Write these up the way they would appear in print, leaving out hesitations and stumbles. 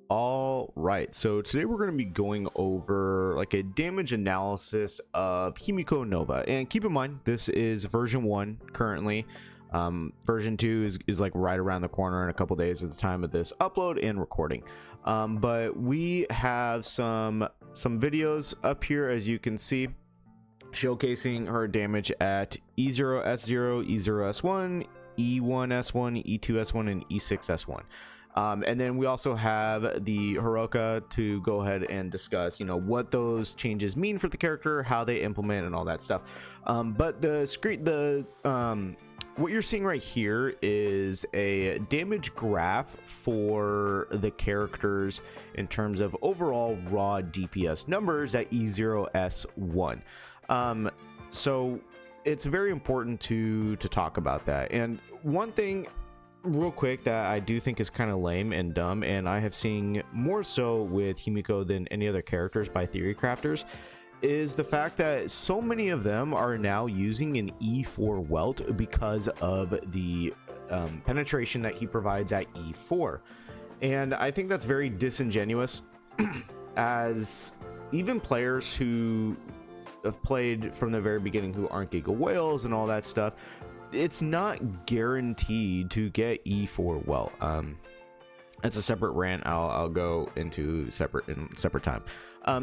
All right, so today we're going to be going over like a damage analysis of Himeko Nova, and keep in mind this is version 1 currently. Version 2 is like right around the corner in a couple days at the time of this upload and recording. But we have some videos up here, as you can see, showcasing her damage at E0S0, E0S1, E1S1, E2S1, and E6S1. And then we also have the Hiroka to go ahead and discuss, you know, what those changes mean for the character, how they implement, and all that stuff. But what you're seeing right here is a damage graph for the characters in terms of overall raw DPS numbers at E0S1. So it's very important to talk about that. And one thing real quick that I do think is kind of lame and dumb, and I have seen more so with Himeko than any other characters by theory crafters, is the fact that so many of them are now using an E4 welt because of the penetration that he provides at E4. And I think that's very disingenuous, as even players who have played from the very beginning who aren't Giga Whales and all that stuff, it's not guaranteed to get E4 well. It's a separate rant I'll go into separate time.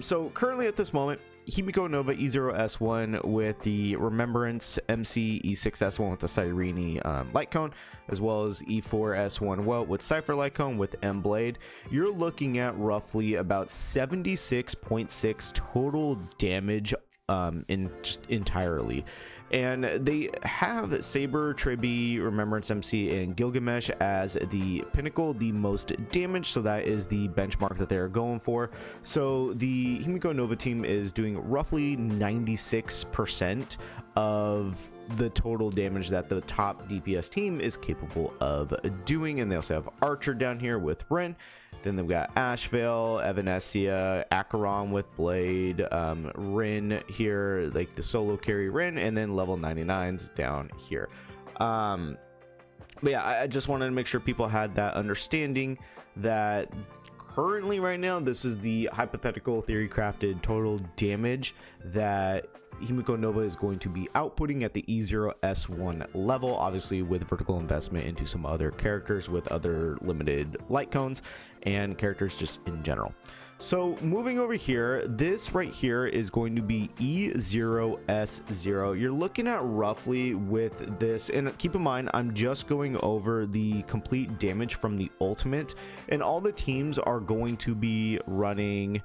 So currently at this moment, Himeko Nova E0S1 with the Remembrance MC, E6S1 with the Cyrene light cone, as well as E4S1 welt with Cypher light cone with M blade. You're looking at roughly about 76.6 total damage entirely. And they have Saber, Tribi, Remembrance MC, and Gilgamesh as the pinnacle, the most damage, so that is the benchmark that they're going for. So the Himeko Nova team is doing roughly 96% of the total damage that the top DPS team is capable of doing. And they also have Archer down here with Ren. Then they've got Ashvale, Evanesia, Acheron with Blade, Rin here, like the solo carry Rin, and then level 99s down here. But yeah, I just wanted to make sure people had that understanding that currently right now, this is the hypothetical theory crafted total damage that Himeko Nova is going to be outputting at the E0S1 level, obviously with vertical investment into some other characters with other limited light cones and characters just in general. So moving over here, this right here is going to be E0S0. You're looking at roughly with this, and keep in mind I'm just going over the complete damage from the ultimate, and all the teams are going to be running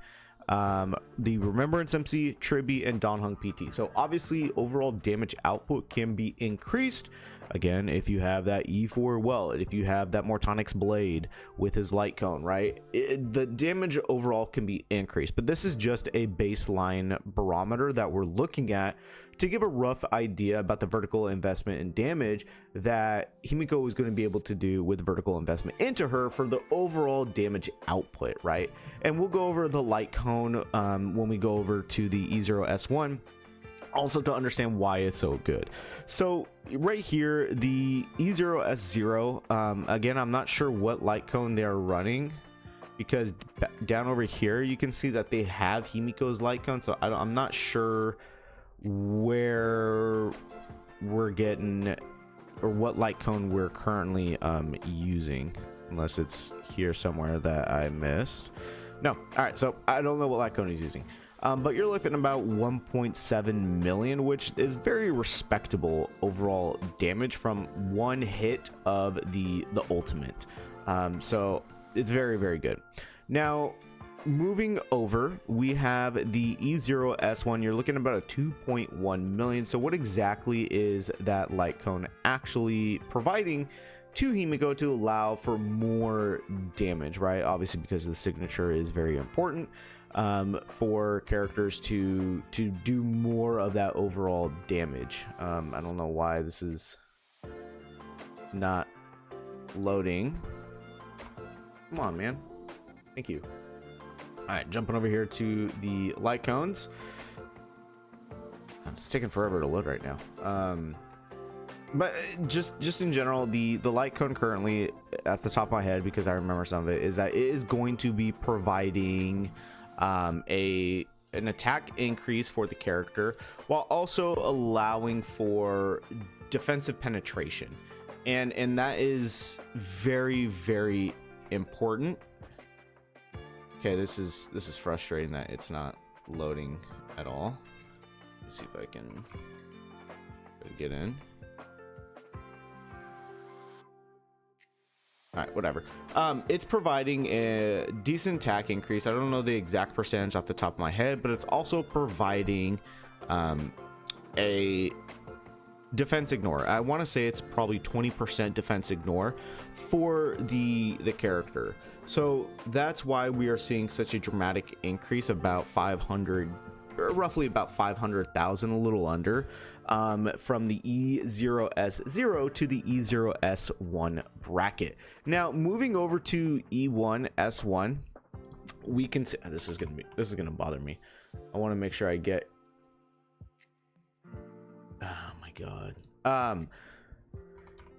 the Remembrance MC, Tribi, and Donhung PT. So obviously overall damage output can be increased again if you have that E4 welt, if you have that Mortonix blade with his light cone, right? The damage overall can be increased, but this is just a baseline barometer that we're looking at to give a rough idea about the vertical investment and damage that Himeko is going to be able to do with vertical investment into her for the overall damage output, right? And we'll go over the light cone when we go over to the E0S1, also to understand why it's so good. So right here, the E0S0, again, I'm not sure what light cone they're running, because down over here you can see that they have Himeko's light cone, so I'm not sure where we're getting or what light cone we're currently using, unless it's here somewhere that I missed. No. All right, so I don't know what light cone he's using, but you're looking at about 1.7 million, which is very respectable overall damage from one hit of the ultimate. So it's very, very good. Now moving over, we have the E0S1. You're looking at about a 2.1 million. So what exactly is that light cone actually providing to Himeko to allow for more damage, right? Obviously, because the signature is very important for characters to do more of that overall damage. I don't know why this is not loading. Come on, man. Thank you. All right, jumping over here to the light cones. It's taking forever to load right now. But just in general, the light cone currently at the top of my head because I remember some of it, is that it is going to be providing an attack increase for the character while also allowing for defensive penetration, and that is very, very important. Okay, this is frustrating that it's not loading at all. Let's see if I can get in. All right, whatever. It's providing a decent attack increase. I don't know the exact percentage off the top of my head, but it's also providing a defense ignore. I want to say it's probably 20% defense ignore for the character. So that's why we are seeing such a dramatic increase, about 500, or roughly about 500,000, a little under, from the E0S0 to the E0S1 bracket. Now moving over to E1S1, we can see this is gonna bother me. I want to make sure I get, oh my god,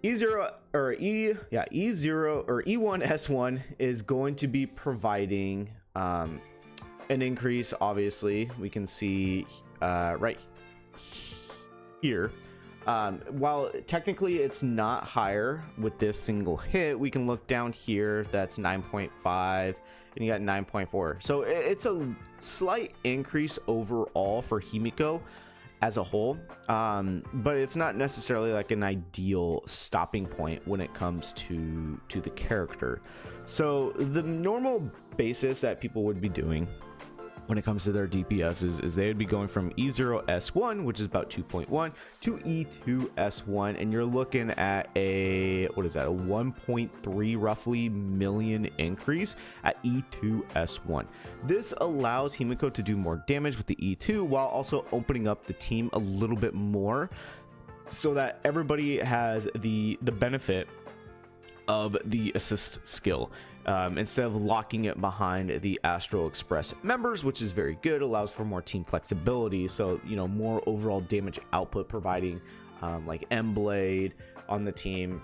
E0 or E1S1 is going to be providing an increase. Obviously we can see right here, while technically it's not higher with this single hit, we can look down here, that's 9.5 and you got 9.4, so it's a slight increase overall for Himeko as a whole, but it's not necessarily like an ideal stopping point when it comes to the character. So the normal basis that people would be doing when it comes to their DPS is they would be going from E0S1, which is about 2.1, to E2S1, and you're looking at a, what is that, a 1.3 roughly million increase at E2S1. This allows Himeko to do more damage with the E2 while also opening up the team a little bit more so that everybody has the benefit of the assist skill, instead of locking it behind the Astral Express members, which is very good, allows for more team flexibility, so you know, more overall damage output, providing like M-Blade on the team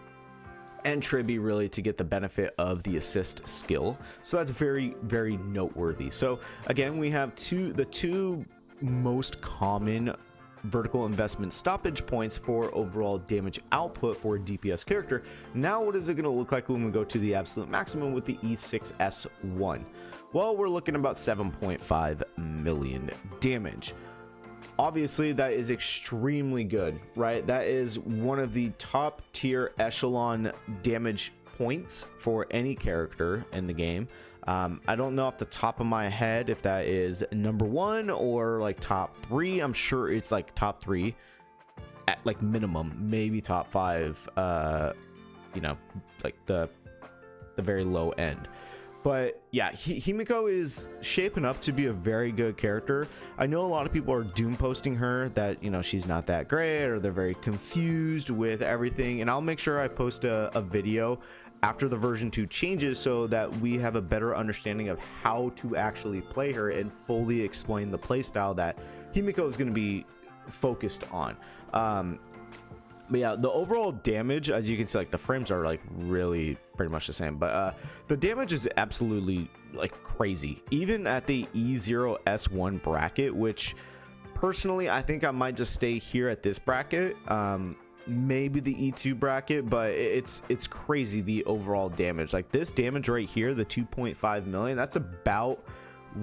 and Tribby really to get the benefit of the assist skill. So that's very, very noteworthy. So again, we have the two most common vertical investment stoppage points for overall damage output for a DPS character. Now what is it going to look like when we go to the absolute maximum with the E6S1? Well, we're looking about 7.5 million damage. Obviously that is extremely good, right? That is one of the top tier echelon damage points for any character in the game. I don't know off the top of my head if that is number one or like top three. I'm sure it's like top three at like minimum, maybe top five, you know, like the very low end. But yeah, Himeko is shaping up to be a very good character. I know a lot of people are doom posting her that, you know, she's not that great, or they're very confused with everything, and I'll make sure I post a video after the version 2 changes so that we have a better understanding of how to actually play her and fully explain the playstyle that Himeko is going to be focused on. But yeah, the overall damage, as you can see, like the frames are like really pretty much the same, but the damage is absolutely like crazy, even at the E0S1 bracket, which personally I think I might just stay here at this bracket. Maybe the E2 bracket, but it's crazy the overall damage. Like this damage right here, the 2.5 million, that's about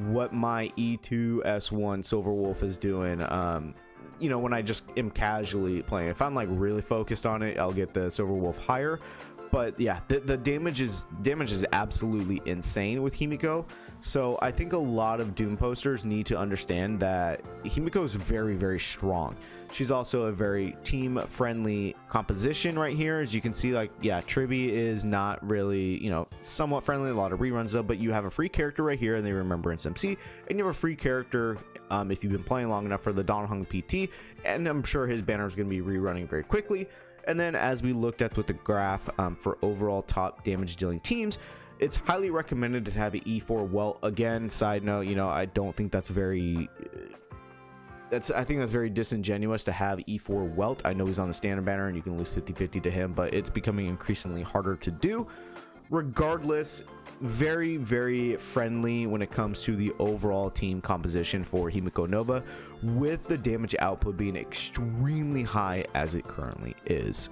what my E2S1 Silver Wolf is doing. You know, when I just am casually playing. If I'm like really focused on it, I'll get the Silver Wolf higher. But yeah, the damage is absolutely insane with Himeko. So I think a lot of Doom posters need to understand that Himeko is very, very strong. She's also a very team friendly composition right here. As you can see, like, yeah, Tribby is not really, you know, somewhat friendly, a lot of reruns though, but you have a free character right here in the Remembrance MC, and you have a free character if you've been playing long enough for the Donghung PT, and I'm sure his banner is going to be rerunning very quickly. And then as we looked at with the graph for overall top damage dealing teams, it's highly recommended to have an E4 Welt. Again, side note, you know, I don't think that's very I think that's very disingenuous to have E4 Welt. I know he's on the standard banner and you can lose 50-50 to him, but it's becoming increasingly harder to do. regardless, very, very friendly when it comes to the overall team composition for Himeko Nova, with the damage output being extremely high as it currently is.